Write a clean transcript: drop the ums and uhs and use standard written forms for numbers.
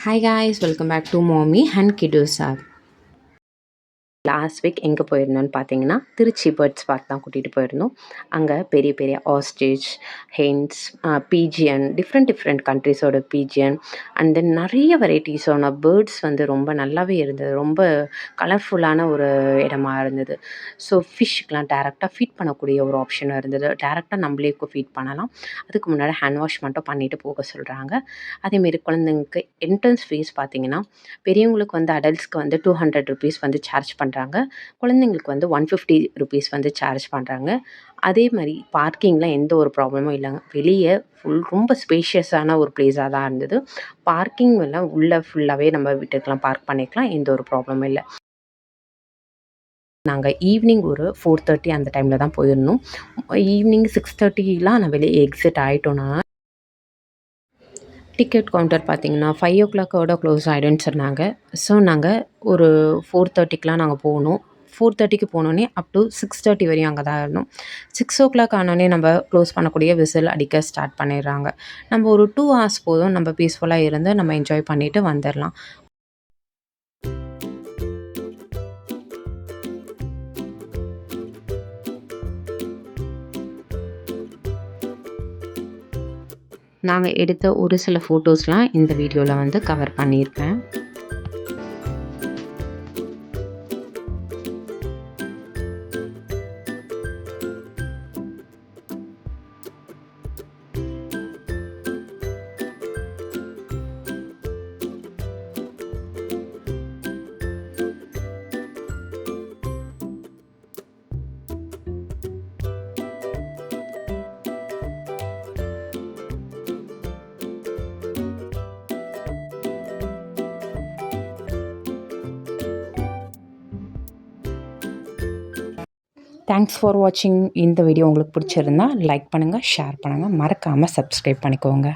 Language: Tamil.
Hi guys, welcome back to Mommy and Kiddo. Last week எங்கே போயிருந்தோன்னு பார்த்தீங்கன்னா திருச்சி பேர்ட்ஸ் பார்க் தான் கூட்டிகிட்டு போயிருந்தோம். அங்கே பெரிய பெரிய ஆஸ்ட்ரிச், ஹென்ஸ், பீஜியன், டிஃப்ரெண்ட் கண்ட்ரிஸோட பீஜியன் அண்ட் தென் நிறைய வெரைட்டிஸான பேர்ட்ஸ் வந்து ரொம்ப நல்லாவே இருந்தது. ரொம்ப கலர்ஃபுல்லான ஒரு இடமா இருந்தது. ஸோ ஃபிஷ்ஷுக்கெலாம் டேரெக்டாக ஃபீட் பண்ணக்கூடிய ஒரு ஆப்ஷனும் இருந்தது. டேரெக்டாக நம்மளே ஃபீட் பண்ணலாம். அதுக்கு முன்னாடி ஹேண்ட் வாஷ் மட்டும் பண்ணிவிட்டு போக சொல்கிறாங்க. அதேமாரி குழந்தைங்களுக்கு என்ட்ரன்ஸ் ஃபீஸ் பார்த்தீங்கன்னா பெரியவங்களுக்கு வந்து அடல்ட்ஸ்க்கு வந்து ₹200 வந்து சார்ஜ் பண்ணுறாங்க. குழந்தைங்களுக்கு வந்து ₹150 வந்து சார்ஜ் பண்ணுறாங்க. அதே மாதிரி பார்க்கிங்கில் எந்த ஒரு ப்ராப்ளமும் இல்லைங்க. வெளியே ரொம்ப ஸ்பேஷியஸான ஒரு பிளேஸாக தான் இருந்தது. பார்க்கிங் எல்லாம் உள்ளே ஃபுல்லாகவே நம்ம வீட்டுக்கெலாம் பார்க் பண்ணிக்கலாம். எந்த ஒரு ப்ராப்ளமும் இல்லை. நாங்கள் ஈவினிங் ஒரு 4:30 அந்த டைமில் தான் போயிருந்தோம். ஈவினிங் 6:30லாம் நான் வெளியே எக்ஸிட் ஆகிட்டோன்னா டிக்கெட் கவுண்டர் பார்த்தீங்கன்னா 5:00 க்ளோஸ் ஆகிடும்னு சொன்னாங்க. ஸோ நாங்கள் ஒரு 4:30க்கெலாம் நாங்கள் போனோம். 4:30க்கு போனோடனே அப் டு 6:30 வரையும் அங்கே தான் இருந்தோம். 6:00 ஆனோடனே நம்ம க்ளோஸ் பண்ணக்கூடிய விசில் அடிக்க ஸ்டார்ட் பண்ணிடுறாங்க. நம்ம ஒரு 2 ஹவர்ஸ் போதும் நம்ம பீஸ்ஃபுல்லாக இருந்து நம்ம என்ஜாய் பண்ணிவிட்டு வந்துடலாம். நாங்கள் எடுத்த ஒரு சில ஃபோட்டோஸ்லாம் இந்த வீடியோவில் வந்து கவர் பண்ணியிருப்பேன். தேங்க்ஸ் ஃபார் வாட்சிங். இந்த வீடியோ உங்களுக்கு பிடிச்சிருந்தா லைக் பண்ணுங்கள், ஷேர் பண்ணுங்கள், மறக்காமல் சப்ஸ்கிரைப் பண்ணிக்கோங்க.